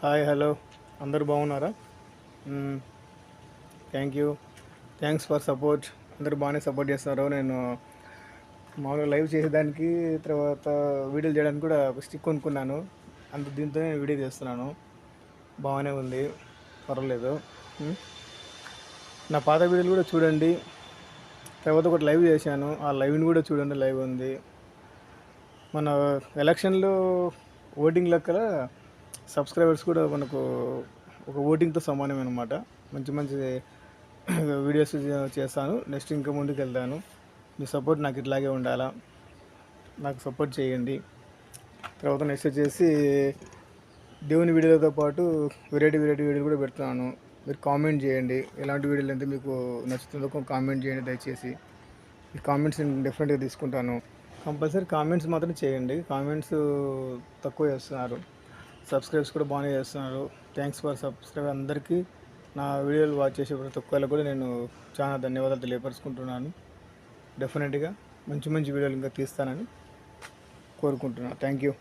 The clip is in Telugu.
హాయ్ హలో అందరూ బాగున్నారా? Thank you. Thanks for support. అందరూ బాగానే సపోర్ట్ చేస్తున్నారు. నేను మామూలుగా లైవ్ చేసేదానికి, తర్వాత వీడియోలు చేయడానికి కూడా ఒక స్టిక్ కొనుక్కున్నాను. దీంతో నేను వీడియో చేస్తున్నాను. బాగానే ఉంది, పర్వాలేదు. మ్మ్. నా పాత వీడియోలు కూడా చూడండి. తర్వాత ఒకటి లైవ్ చేశాను, ఆ లైవ్ని కూడా చూడండి. లైవ్ ఉంది. మన ఎలక్షన్లో ఓటింగ్ లెక్కల సబ్స్క్రైబర్స్ కూడా మనకు ఒక ఓటింగ్తో సమానమే అనమాట. మంచి మంచి వీడియోస్ చేస్తాను. నెక్స్ట్ ఇంకా ముందుకు వెళ్తాను. మీ సపోర్ట్ నాకు ఇట్లాగే ఉండాలా. నాకు సపోర్ట్ చేయండి. తర్వాత నెక్స్ట్ వచ్చేసి దేవుని వీడియోలతో పాటు వెరైటీ వీడియోలు కూడా పెడుతున్నాను. మీరు కామెంట్ చేయండి, ఎలాంటి వీడియోలు అయితే మీకు నచ్చుతుందో కామెంట్ చేయండి దయచేసి. ఈ కామెంట్స్ నేను డెఫినెట్గా తీసుకుంటాను. కంపల్సరీ కామెంట్స్ మాత్రం చేయండి. కామెంట్స్ తక్కువ చేస్తున్నారు, సబ్స్క్రైబ్స్ కూడా బాగానే చేస్తున్నారు. థ్యాంక్స్ ఫర్ సబ్స్క్రైబ్ అందరికీ. నా వీడియోలు వాచ్ చేసే ప్రతి ఒక్కరికి కూడా నేను చాలా ధన్యవాదాలు తెలియపరుచుకుంటున్నాను. డెఫినెట్గా మంచి మంచి వీడియోలు ఇంకా తీస్తానని కోరుకుంటున్నాను. Thank you.